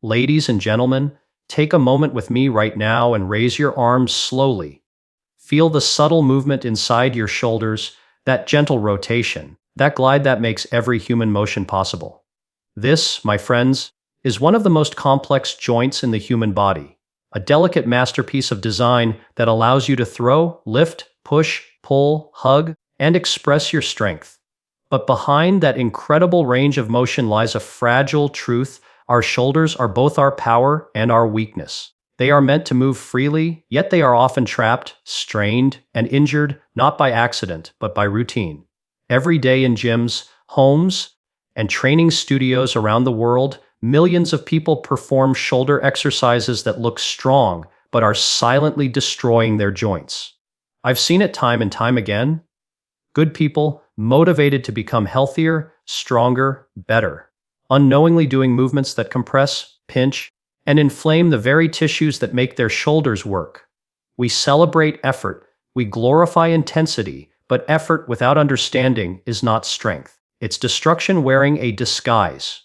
Ladies and gentlemen, take a moment with me right now and raise your arms slowly. Feel the subtle movement inside your shoulders, that gentle rotation, that glide that makes every human motion possible. This, my friends, is one of the most complex joints in the human body, a delicate masterpiece of design that allows you to throw, lift, push, pull, hug, and express your strength. But behind that incredible range of motion lies a fragile truth. Our shoulders are both our power and our weakness. They are meant to move freely, yet they are often trapped, strained, and injured not by accident, but by routine. Every day in gyms, homes, and training studios around the world, millions of people perform shoulder exercises that look strong, but are silently destroying their joints. I've seen it time and time again. Good people, motivated to become healthier, stronger, better, unknowingly doing movements that compress, pinch, and inflame the very tissues that make their shoulders work. We celebrate effort, we glorify intensity, but effort without understanding is not strength. It's destruction wearing a disguise.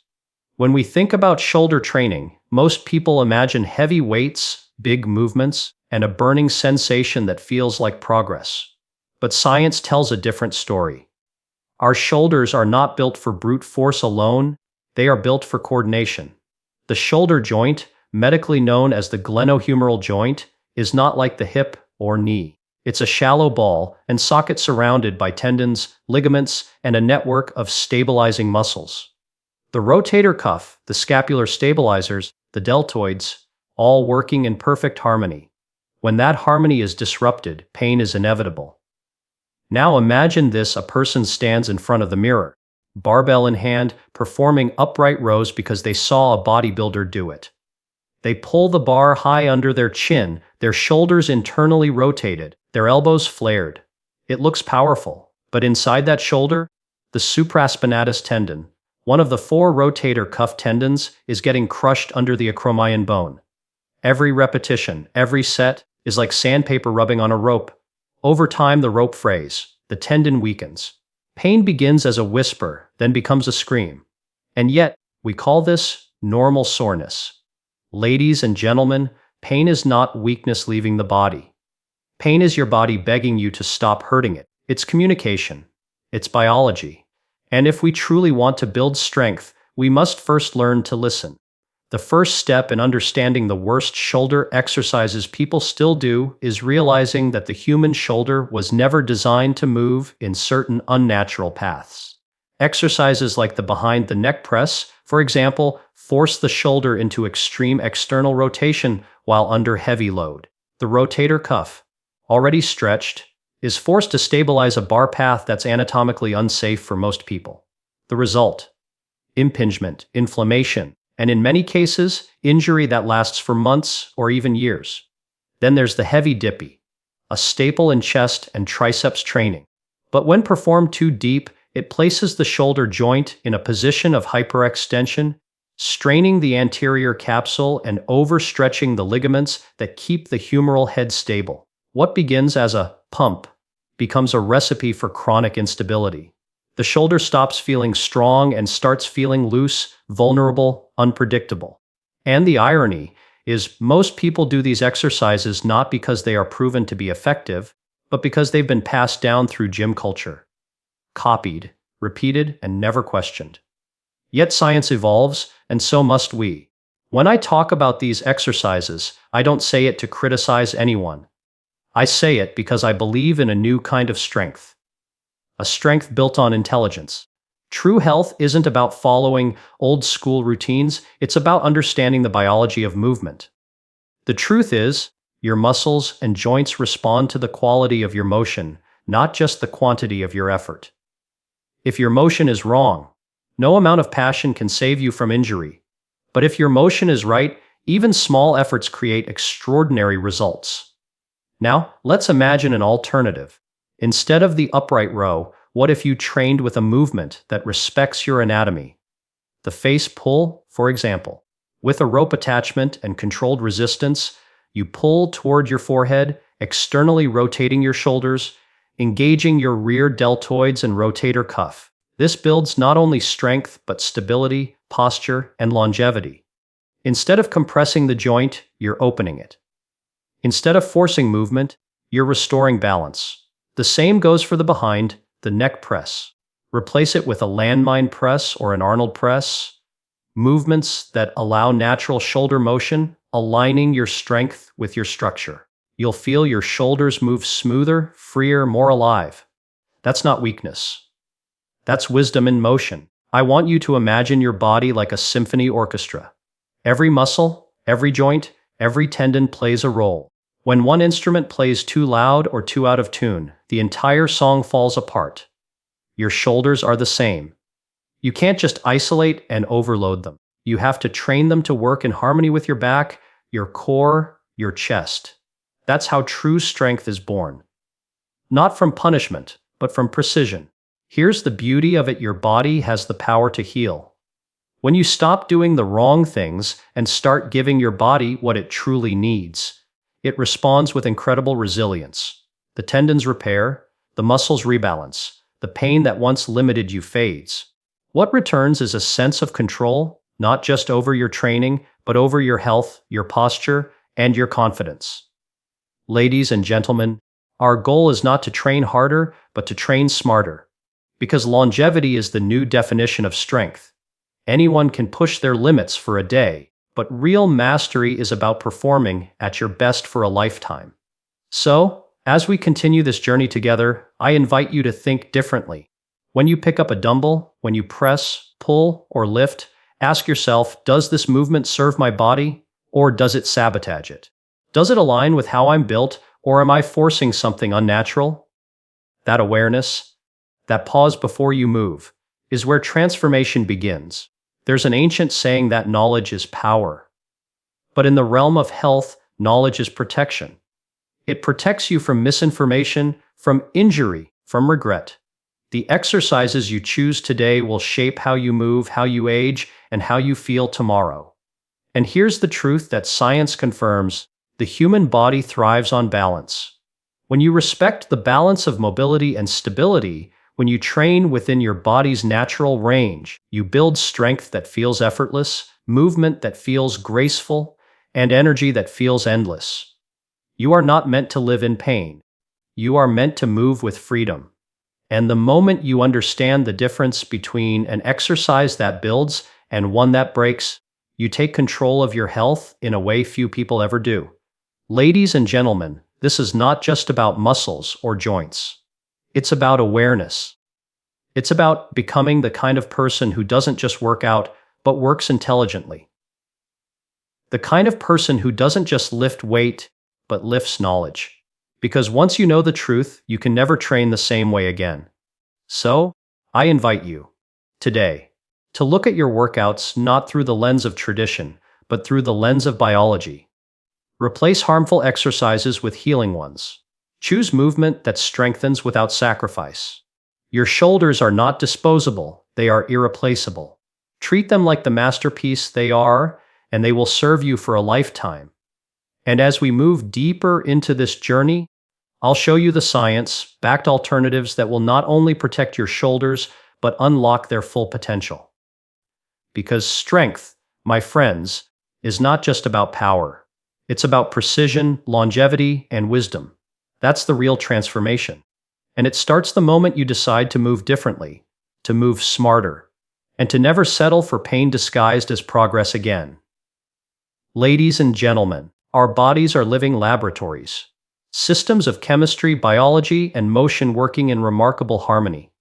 When we think about shoulder training, most people imagine heavy weights, big movements, and a burning sensation that feels like progress. But science tells a different story. Our shoulders are not built for brute force alone, they are built for coordination. The shoulder joint, medically known as the glenohumeral joint, is not like the hip or knee. It's a shallow ball and socket surrounded by tendons, ligaments, and a network of stabilizing muscles. The rotator cuff, the scapular stabilizers, the deltoids, all working in perfect harmony. When that harmony is disrupted, pain is inevitable. Now imagine this: a person stands in front of the mirror, barbell in hand, performing upright rows because they saw a bodybuilder do it. They pull the bar high under their chin, their shoulders internally rotated, their elbows flared. It looks powerful, but inside that shoulder, the supraspinatus tendon, one of the 4 rotator cuff tendons, is getting crushed under the acromion bone. Every repetition, every set, is like sandpaper rubbing on a rope. Over time, the rope frays, the tendon weakens. Pain begins as a whisper, then becomes a scream. And yet, we call this normal soreness. Ladies and gentlemen, pain is not weakness leaving the body. Pain is your body begging you to stop hurting it. It's communication. It's biology. And if we truly want to build strength, we must first learn to listen. The first step in understanding the worst shoulder exercises people still do is realizing that the human shoulder was never designed to move in certain unnatural paths. Exercises like the behind the neck press, for example, force the shoulder into extreme external rotation while under heavy load. The rotator cuff, already stretched, is forced to stabilize a bar path that's anatomically unsafe for most people. The result: impingement, inflammation, and in many cases, injury that lasts for months or even years. Then there's the heavy dippy, a staple in chest and triceps training. But when performed too deep, it places the shoulder joint in a position of hyperextension, straining the anterior capsule and overstretching the ligaments that keep the humeral head stable. What begins as a pump becomes a recipe for chronic instability. The shoulder stops feeling strong and starts feeling loose, vulnerable, unpredictable. And the irony is, most people do these exercises not because they are proven to be effective, but because they've been passed down through gym culture. Copied, repeated, and never questioned. Yet science evolves, and so must we. When I talk about these exercises, I don't say it to criticize anyone. I say it because I believe in a new kind of strength. A strength built on intelligence. True health isn't about following old-school routines, it's about understanding the biology of movement. The truth is, your muscles and joints respond to the quality of your motion, not just the quantity of your effort. If your motion is wrong, no amount of passion can save you from injury. But if your motion is right, even small efforts create extraordinary results. Now, let's imagine an alternative. Instead of the upright row, what if you trained with a movement that respects your anatomy? The face pull, for example. With a rope attachment and controlled resistance, you pull toward your forehead, externally rotating your shoulders, engaging your rear deltoids and rotator cuff. This builds not only strength, but stability, posture, and longevity. Instead of compressing the joint, you're opening it. Instead of forcing movement, you're restoring balance. The same goes for the behind, the neck press. Replace it with a landmine press or an Arnold press. Movements that allow natural shoulder motion, aligning your strength with your structure. You'll feel your shoulders move smoother, freer, more alive. That's not weakness. That's wisdom in motion. I want you to imagine your body like a symphony orchestra. Every muscle, every joint, every tendon plays a role. When one instrument plays too loud or too out of tune, the entire song falls apart. Your shoulders are the same. You can't just isolate and overload them. You have to train them to work in harmony with your back, your core, your chest. That's how true strength is born. Not from punishment, but from precision. Here's the beauty of it: your body has the power to heal. When you stop doing the wrong things and start giving your body what it truly needs, it responds with incredible resilience. The tendons repair, the muscles rebalance, the pain that once limited you fades. What returns is a sense of control, not just over your training, but over your health, your posture, and your confidence. Ladies and gentlemen, our goal is not to train harder, but to train smarter. Because longevity is the new definition of strength. Anyone can push their limits for a day, but real mastery is about performing at your best for a lifetime. So, as we continue this journey together, I invite you to think differently. When you pick up a dumbbell, when you press, pull, or lift, ask yourself, does this movement serve my body, or does it sabotage it? Does it align with how I'm built, or am I forcing something unnatural? That awareness, that pause before you move, is where transformation begins. There's an ancient saying that knowledge is power. But in the realm of health, knowledge is protection. It protects you from misinformation, from injury, from regret. The exercises you choose today will shape how you move, how you age, and how you feel tomorrow. And here's the truth that science confirms: the human body thrives on balance. When you respect the balance of mobility and stability, when you train within your body's natural range, you build strength that feels effortless, movement that feels graceful, and energy that feels endless. You are not meant to live in pain. You are meant to move with freedom. And the moment you understand the difference between an exercise that builds and one that breaks, you take control of your health in a way few people ever do. Ladies and gentlemen, this is not just about muscles or joints. It's about awareness. It's about becoming the kind of person who doesn't just work out, but works intelligently. The kind of person who doesn't just lift weight, but lifts knowledge. Because once you know the truth, you can never train the same way again. So, I invite you, today, to look at your workouts not through the lens of tradition, but through the lens of biology. Replace harmful exercises with healing ones. Choose movement that strengthens without sacrifice. Your shoulders are not disposable, they are irreplaceable. Treat them like the masterpiece they are, and they will serve you for a lifetime. And as we move deeper into this journey, I'll show you the science-backed alternatives that will not only protect your shoulders, but unlock their full potential. Because strength, my friends, is not just about power. It's about precision, longevity, and wisdom. That's the real transformation. And it starts the moment you decide to move differently, to move smarter, and to never settle for pain disguised as progress again. Ladies and gentlemen, our bodies are living laboratories. Systems of chemistry, biology, and motion working in remarkable harmony.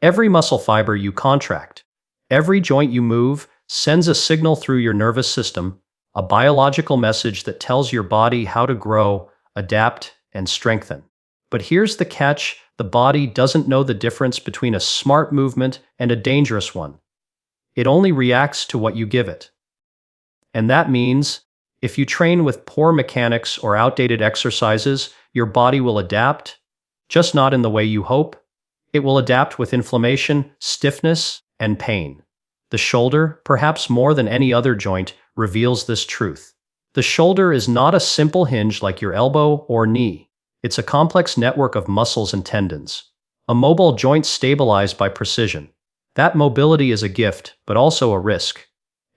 Every muscle fiber you contract, every joint you move, sends a signal through your nervous system, a biological message that tells your body how to grow, adapt, and strengthen. But here's the catch: the body doesn't know the difference between a smart movement and a dangerous one. It only reacts to what you give it. And that means, if you train with poor mechanics or outdated exercises, your body will adapt, just not in the way you hope. It will adapt with inflammation, stiffness, and pain. The shoulder, perhaps more than any other joint, reveals this truth. The shoulder is not a simple hinge like your elbow or knee. It's a complex network of muscles and tendons. A mobile joint stabilized by precision. That mobility is a gift, but also a risk.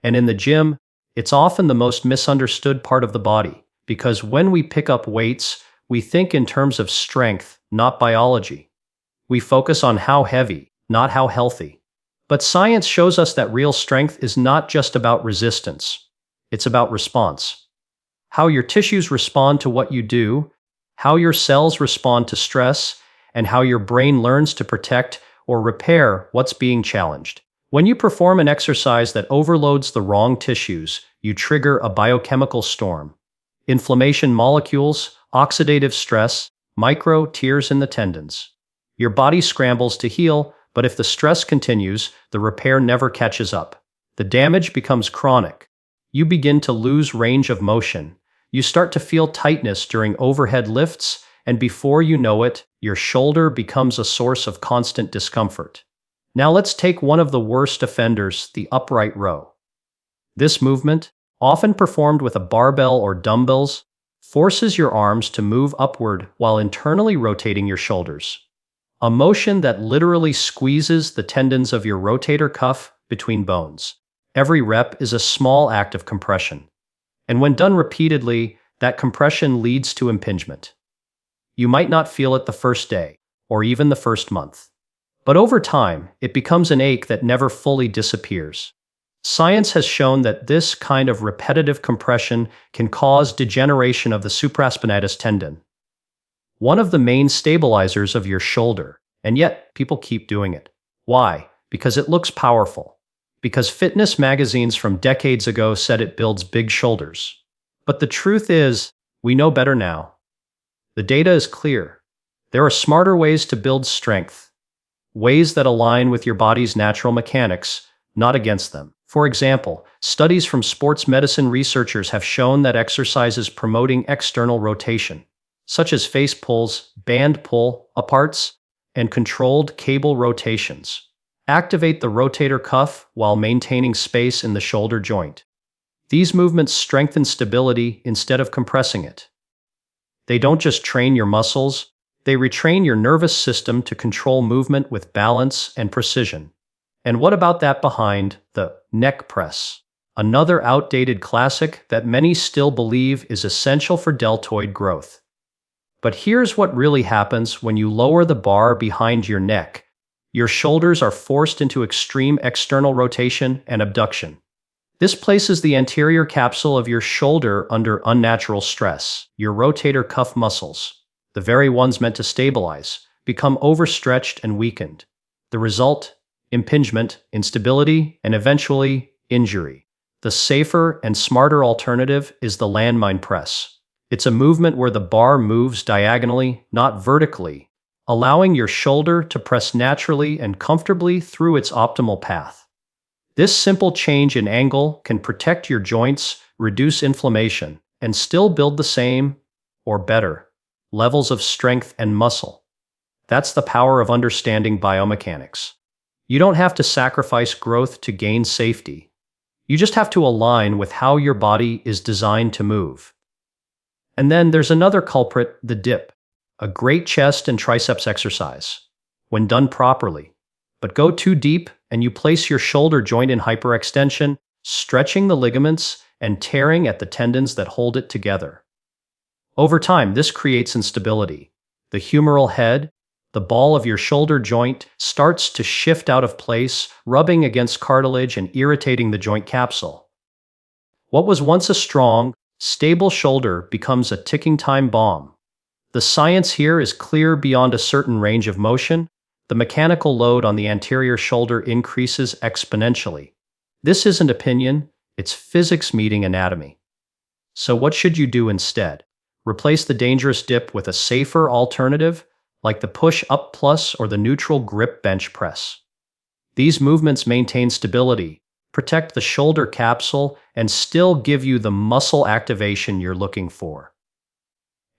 And in the gym, It's often the most misunderstood part of the body, because when we pick up weights, we think in terms of strength, not biology. We focus on how heavy, not how healthy. But science shows us that real strength is not just about resistance. It's about response. How your tissues respond to what you do, how your cells respond to stress, and how your brain learns to protect or repair what's being challenged. When you perform an exercise that overloads the wrong tissues, you trigger a biochemical storm. Inflammation molecules, oxidative stress, micro tears in the tendons. Your body scrambles to heal, but if the stress continues, the repair never catches up. The damage becomes chronic. You begin to lose range of motion. You start to feel tightness during overhead lifts, and before you know it, your shoulder becomes a source of constant discomfort. Now let's take one of the worst offenders, the upright row. This movement, often performed with a barbell or dumbbells, forces your arms to move upward while internally rotating your shoulders. A motion that literally squeezes the tendons of your rotator cuff between bones. Every rep is a small act of compression. And when done repeatedly, that compression leads to impingement. You might not feel it the first day, or even the first month. But over time, it becomes an ache that never fully disappears. Science has shown that this kind of repetitive compression can cause degeneration of the supraspinatus tendon, one of the main stabilizers of your shoulder, and yet people keep doing it. Why? Because it looks powerful. Because fitness magazines from decades ago said it builds big shoulders. But the truth is, we know better now. The data is clear. There are smarter ways to build strength. Ways that align with your body's natural mechanics, not against them. For example, studies from sports medicine researchers have shown that exercises promoting external rotation, such as face pulls, band pull-aparts, and controlled cable rotations, activate the rotator cuff while maintaining space in the shoulder joint. These movements strengthen stability instead of compressing it. They don't just train your muscles, they retrain your nervous system to control movement with balance and precision. And what about that behind the neck press? Another outdated classic that many still believe is essential for deltoid growth. But here's what really happens when you lower the bar behind your neck. Your shoulders are forced into extreme external rotation and abduction. This places the anterior capsule of your shoulder under unnatural stress. Your rotator cuff muscles, the very ones meant to stabilize, become overstretched and weakened. The result? Impingement, instability, and eventually, injury. The safer and smarter alternative is the landmine press. It's a movement where the bar moves diagonally, not vertically, allowing your shoulder to press naturally and comfortably through its optimal path. This simple change in angle can protect your joints, reduce inflammation, and still build the same, or better, levels of strength and muscle. That's the power of understanding biomechanics. You don't have to sacrifice growth to gain safety. You just have to align with how your body is designed to move. And then there's another culprit, the dip, a great chest and triceps exercise, when done properly. But go too deep and you place your shoulder joint in hyperextension, stretching the ligaments and tearing at the tendons that hold it together. Over time, this creates instability. The humeral head, the ball of your shoulder joint, starts to shift out of place, rubbing against cartilage and irritating the joint capsule. What was once a strong, stable shoulder becomes a ticking time bomb. The science here is clear beyond a certain range of motion. The mechanical load on the anterior shoulder increases exponentially. This isn't opinion, it's physics meeting anatomy. So what should you do instead? Replace the dangerous dip with a safer alternative, like the push-up plus or the neutral grip bench press. These movements maintain stability, protect the shoulder capsule, and still give you the muscle activation you're looking for.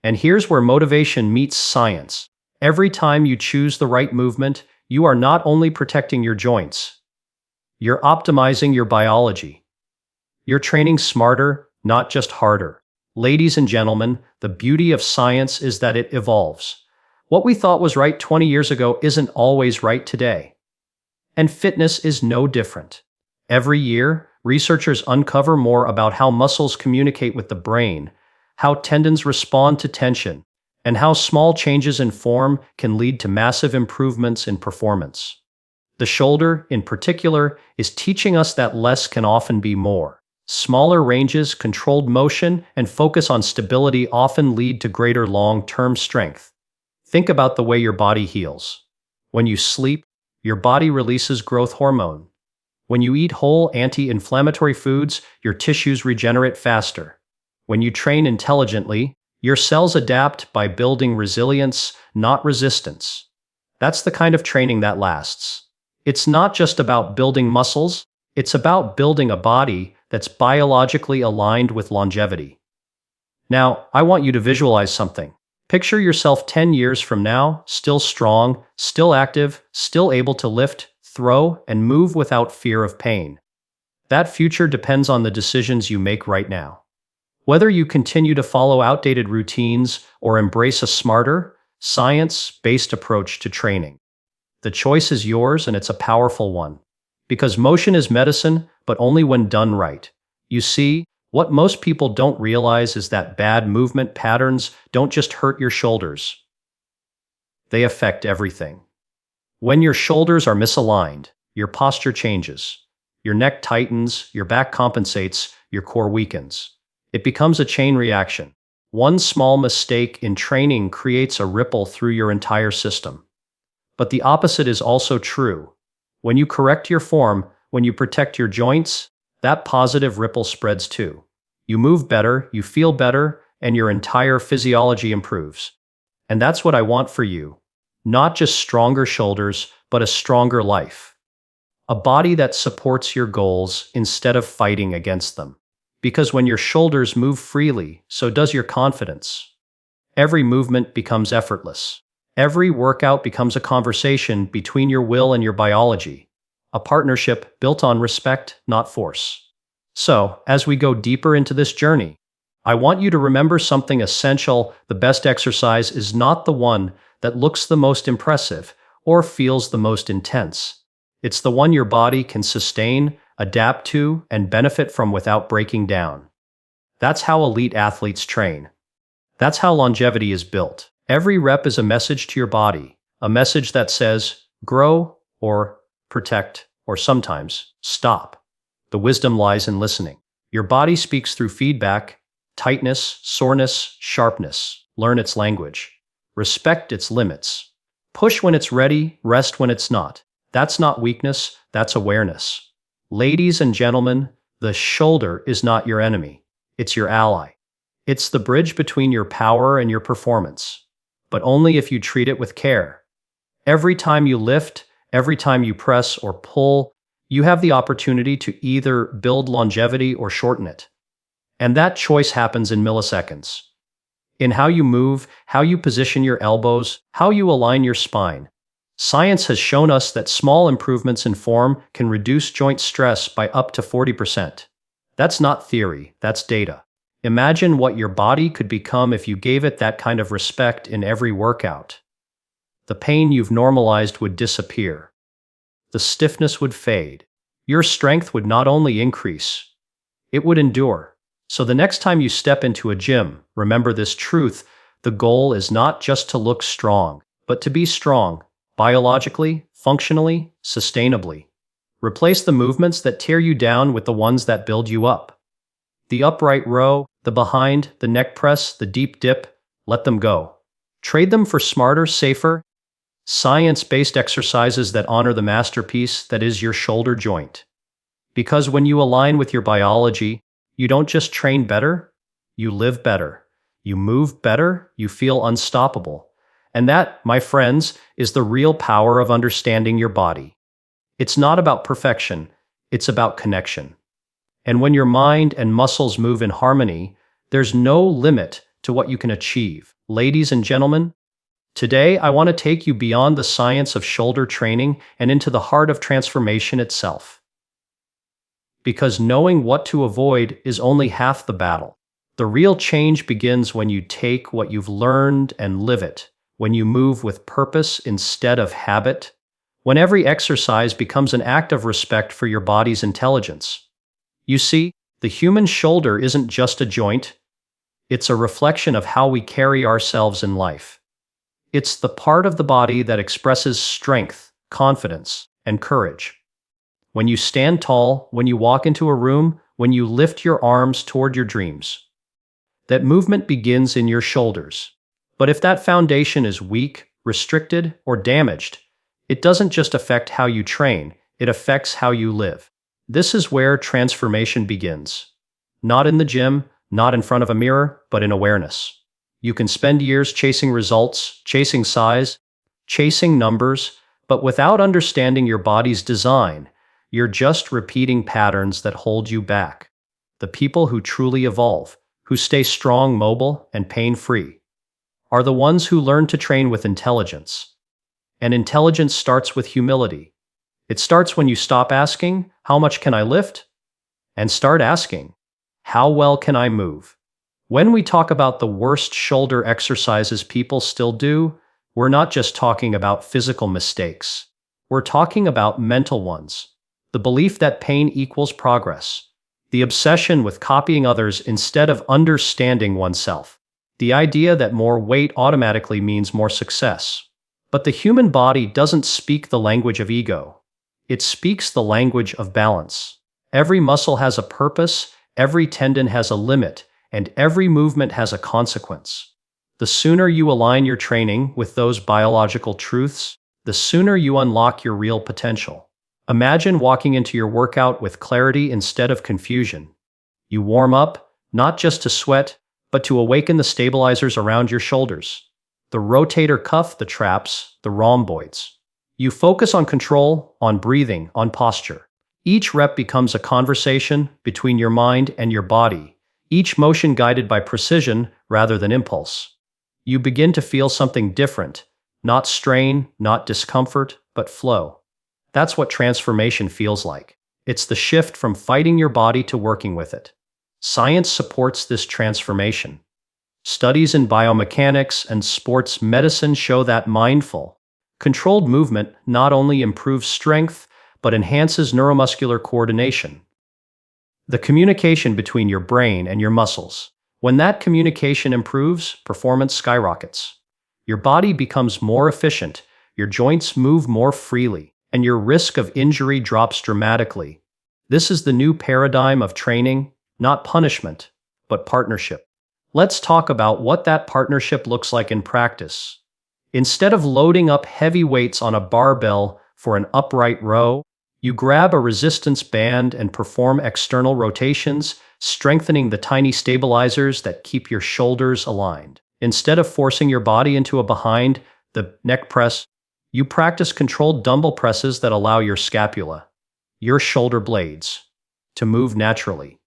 And here's where motivation meets science. Every time you choose the right movement, you are not only protecting your joints, you're optimizing your biology. You're training smarter, not just harder. Ladies and gentlemen, the beauty of science is that it evolves. What we thought was right 20 years ago isn't always right today. And fitness is no different. Every year, Researchers uncover more about how muscles communicate with the brain, how tendons respond to tension, and how small changes in form can lead to massive improvements in performance. The shoulder, in particular, is teaching us that less can often be more. Smaller ranges, controlled motion, and focus on stability often lead to greater long-term strength. Think about the way your body heals. When you sleep, your body releases growth hormone. When you eat whole, anti-inflammatory foods, your tissues regenerate faster. When you train intelligently, your cells adapt by building resilience, not resistance. That's the kind of training that lasts. It's not just about building muscles, it's about building a body that's biologically aligned with longevity. Now, I want you to visualize something. Picture yourself 10 years from now, still strong, still active, still able to lift, throw, and move without fear of pain. That future depends on the decisions you make right now. Whether you continue to follow outdated routines or embrace a smarter, science-based approach to training. The choice is yours, and it's a powerful one. Because motion is medicine, but only when done right. You see, what most people don't realize is that bad movement patterns don't just hurt your shoulders. They affect everything. When your shoulders are misaligned, your posture changes. Your neck tightens, your back compensates, your core weakens. It becomes a chain reaction. One small mistake in training creates a ripple through your entire system. But the opposite is also true. When you correct your form, when you protect your joints, that positive ripple spreads too. You move better, you feel better, and your entire physiology improves. And that's what I want for you. Not just stronger shoulders, but a stronger life. A body that supports your goals instead of fighting against them. Because when your shoulders move freely, so does your confidence. Every movement becomes effortless. Every workout becomes a conversation between your will and your biology. A partnership built on respect, not force. So, as we go deeper into this journey, I want you to remember something essential. The best exercise is not the one that looks the most impressive or feels the most intense. It's the one your body can sustain, adapt to, and benefit from without breaking down. That's how elite athletes train. That's how longevity is built. Every rep is a message to your body, a message that says, grow, or protect, or sometimes, stop. The wisdom lies in listening. Your body speaks through feedback, tightness, soreness, sharpness. Learn its language. Respect its limits. Push when it's ready, rest when it's not. That's not weakness, that's awareness. Ladies and gentlemen, the shoulder is not your enemy. It's your ally. It's the bridge between your power and your performance. But only if you treat it with care. Every time you lift, every time you press or pull, you have the opportunity to either build longevity or shorten it. And that choice happens in milliseconds. In how you move, how you position your elbows, how you align your spine. Science has shown us that small improvements in form can reduce joint stress by up to 40%. That's not theory, that's data. Imagine what your body could become if you gave it that kind of respect in every workout. The pain you've normalized would disappear. The stiffness would fade. Your strength would not only increase, it would endure. So the next time you step into a gym, remember this truth: the goal is not just to look strong, but to be strong, biologically, functionally, sustainably. Replace the movements that tear you down with the ones that build you up. The upright row, the behind, the neck press, the deep dip, let them go. Trade them for smarter, safer, science-based exercises that honor the masterpiece that is your shoulder joint. Because when you align with your biology, you don't just train better, you live better. You move better, you feel unstoppable. And that, my friends, is the real power of understanding your body. It's not about perfection, it's about connection. And when your mind and muscles move in harmony, there's no limit to what you can achieve. Ladies and gentlemen, today I want to take you beyond the science of shoulder training and into the heart of transformation itself. Because knowing what to avoid is only half the battle. The real change begins when you take what you've learned and live it, when you move with purpose instead of habit, when every exercise becomes an act of respect for your body's intelligence. You see, the human shoulder isn't just a joint, it's a reflection of how we carry ourselves in life. It's the part of the body that expresses strength, confidence, and courage. When you stand tall, when you walk into a room, when you lift your arms toward your dreams, that movement begins in your shoulders. But if that foundation is weak, restricted, or damaged, it doesn't just affect how you train, it affects how you live. This is where transformation begins. Not in the gym, not in front of a mirror, but in awareness. You can spend years chasing results, chasing size, chasing numbers, but without understanding your body's design, you're just repeating patterns that hold you back. The people who truly evolve, who stay strong, mobile, and pain-free, are the ones who learn to train with intelligence. And intelligence starts with humility. It starts when you stop asking, "How much can I lift?" and start asking, "How well can I move?" When we talk about the worst shoulder exercises people still do, we're not just talking about physical mistakes. We're talking about mental ones. The belief that pain equals progress. The obsession with copying others instead of understanding oneself. The idea that more weight automatically means more success. But the human body doesn't speak the language of ego. It speaks the language of balance. Every muscle has a purpose, every tendon has a limit, and every movement has a consequence. The sooner you align your training with those biological truths, the sooner you unlock your real potential. Imagine walking into your workout with clarity instead of confusion. You warm up, not just to sweat, but to awaken the stabilizers around your shoulders. The rotator cuff, the traps, the rhomboids. You focus on control, on breathing, on posture. Each rep becomes a conversation between your mind and your body, each motion guided by precision rather than impulse. You begin to feel something different, not strain, not discomfort, but flow. That's what transformation feels like. It's the shift from fighting your body to working with it. Science supports this transformation. Studies in biomechanics and sports medicine show that mindful, controlled movement not only improves strength, but enhances neuromuscular coordination. The communication between your brain and your muscles. When that communication improves, performance skyrockets. Your body becomes more efficient, your joints move more freely, and your risk of injury drops dramatically. This is the new paradigm of training, not punishment, but partnership. Let's talk about what that partnership looks like in practice. Instead of loading up heavy weights on a barbell for an upright row, you grab a resistance band and perform external rotations, strengthening the tiny stabilizers that keep your shoulders aligned. Instead of forcing your body into a behind the neck press, you practice controlled dumbbell presses that allow your scapula, your shoulder blades, to move naturally.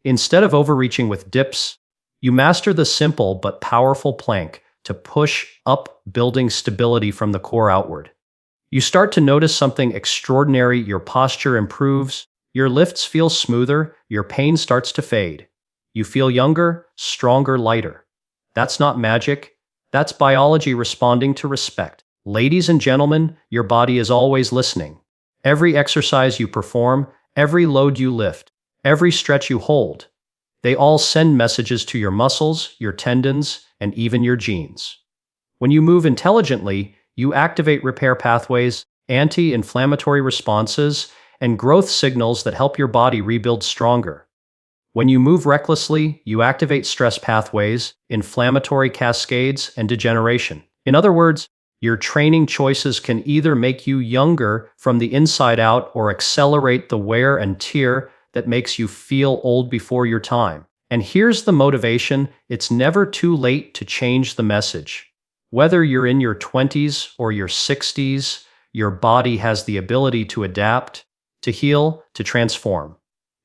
Instead of overreaching with dips, you master the simple but powerful plank to push up, building stability from the core outward. You start to notice something extraordinary. Your posture improves, your lifts feel smoother, your pain starts to fade. You feel younger, stronger, lighter. That's not magic, that's biology responding to respect. Ladies and gentlemen, your body is always listening. Every exercise you perform, every load you lift, every stretch you hold, they all send messages to your muscles, your tendons, and even your genes. When you move intelligently, you activate repair pathways, anti-inflammatory responses, and growth signals that help your body rebuild stronger. When you move recklessly, you activate stress pathways, inflammatory cascades, and degeneration. In other words, your training choices can either make you younger from the inside out or accelerate the wear and tear that makes you feel old before your time. And here's the motivation: it's never too late to change the message. Whether you're in your 20s or your 60s, your body has the ability to adapt, to heal, to transform.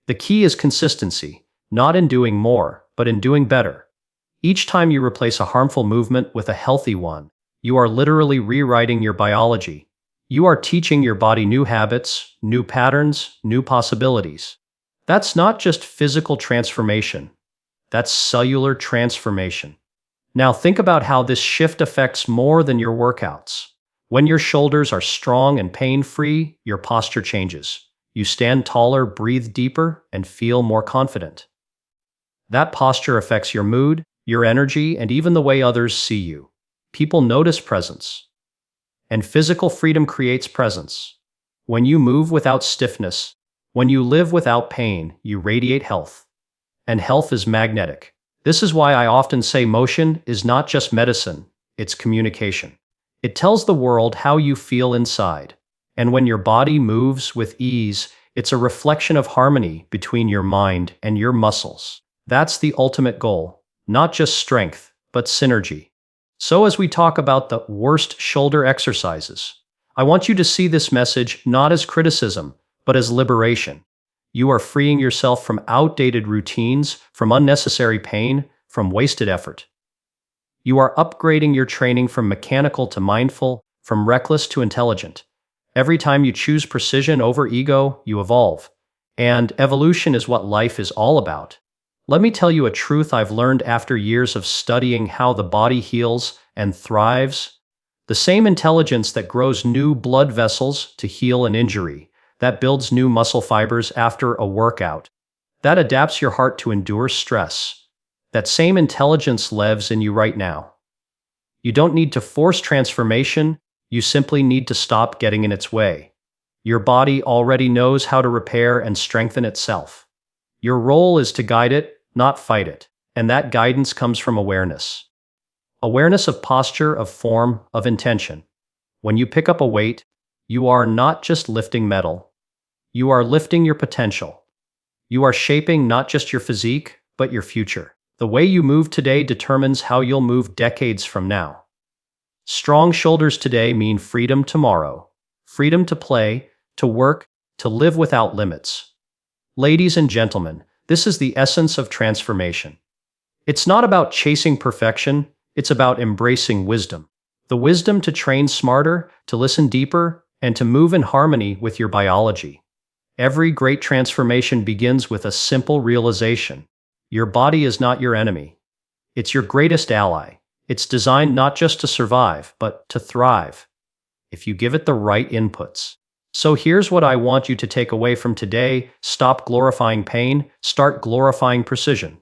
The key is consistency, not in doing more, but in doing better. Each time you replace a harmful movement with a healthy one, you are literally rewriting your biology. You are teaching your body new habits, new patterns, new possibilities. That's not just physical transformation. That's cellular transformation. Now think about how this shift affects more than your workouts. When your shoulders are strong and pain-free, your posture changes. You stand taller, breathe deeper, and feel more confident. That posture affects your mood, your energy, and even the way others see you. People notice presence. And physical freedom creates presence. When you move without stiffness, when you live without pain, you radiate health. And health is magnetic. This is why I often say motion is not just medicine, it's communication. It tells the world how you feel inside. And when your body moves with ease, it's a reflection of harmony between your mind and your muscles. That's the ultimate goal, not just strength, but synergy. So as we talk about the worst shoulder exercises, I want you to see this message not as criticism, but as liberation. You are freeing yourself from outdated routines, from unnecessary pain, from wasted effort. You are upgrading your training from mechanical to mindful, from reckless to intelligent. Every time you choose precision over ego, you evolve. And evolution is what life is all about. Let me tell you a truth I've learned after years of studying how the body heals and thrives. The same intelligence that grows new blood vessels to heal an injury, that builds new muscle fibers after a workout, that adapts your heart to endure stress. That same intelligence lives in you right now. You don't need to force transformation, you simply need to stop getting in its way. Your body already knows how to repair and strengthen itself. Your role is to guide it, not fight it, and that guidance comes from awareness. Awareness of posture, of form, of intention. When you pick up a weight, you are not just lifting metal. You are lifting your potential. You are shaping not just your physique, but your future. The way you move today determines how you'll move decades from now. Strong shoulders today mean freedom tomorrow. Freedom to play, to work, to live without limits. Ladies and gentlemen, this is the essence of transformation. It's not about chasing perfection, it's about embracing wisdom. The wisdom to train smarter, to listen deeper, and to move in harmony with your biology. Every great transformation begins with a simple realization. Your body is not your enemy. It's your greatest ally. It's designed not just to survive, but to thrive, if you give it the right inputs. So here's what I want you to take away from today. Stop glorifying pain, start glorifying precision.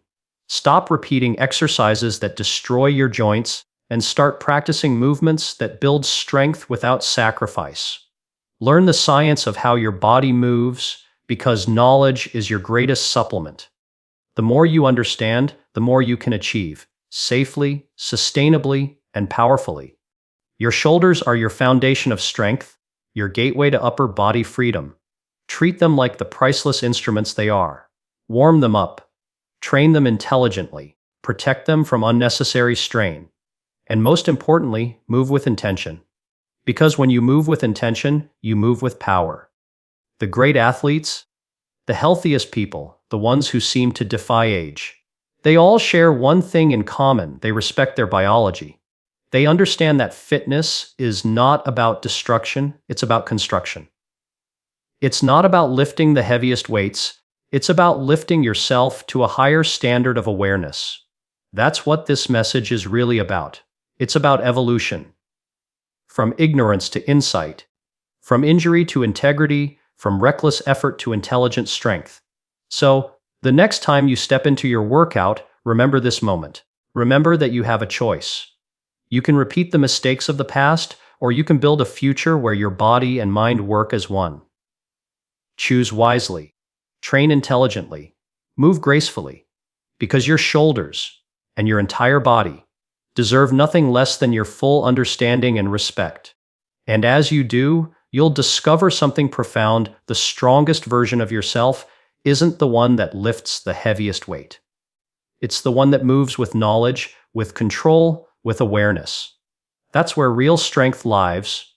Stop repeating exercises that destroy your joints, and start practicing movements that build strength without sacrifice. Learn the science of how your body moves, because knowledge is your greatest supplement. The more you understand, the more you can achieve, safely, sustainably, and powerfully. Your shoulders are your foundation of strength, your gateway to upper body freedom. Treat them like the priceless instruments they are. Warm them up. Train them intelligently. Protect them from unnecessary strain. And most importantly, move with intention. Because when you move with intention, you move with power. The great athletes, the healthiest people, the ones who seem to defy age, they all share one thing in common: they respect their biology. They understand that fitness is not about destruction, it's about construction. It's not about lifting the heaviest weights, it's about lifting yourself to a higher standard of awareness. That's what this message is really about. It's about evolution. From ignorance to insight, from injury to integrity, from reckless effort to intelligent strength. So, the next time you step into your workout, remember this moment. Remember that you have a choice. You can repeat the mistakes of the past, or you can build a future where your body and mind work as one. Choose wisely. Train intelligently. Move gracefully. Because your shoulders and your entire body deserve nothing less than your full understanding and respect. And as you do, you'll discover something profound. The strongest version of yourself isn't the one that lifts the heaviest weight. It's the one that moves with knowledge, with control, with awareness. That's where real strength lives,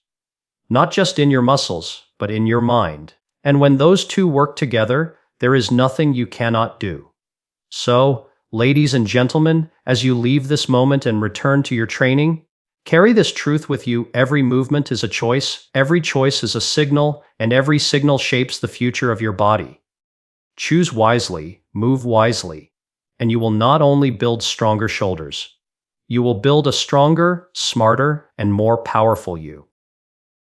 not just in your muscles, but in your mind. And when those two work together, there is nothing you cannot do. So, ladies and gentlemen, as you leave this moment and return to your training, carry this truth with you. Every movement is a choice, every choice is a signal, and every signal shapes the future of your body. Choose wisely, move wisely, and you will not only build stronger shoulders, you will build a stronger, smarter, and more powerful you.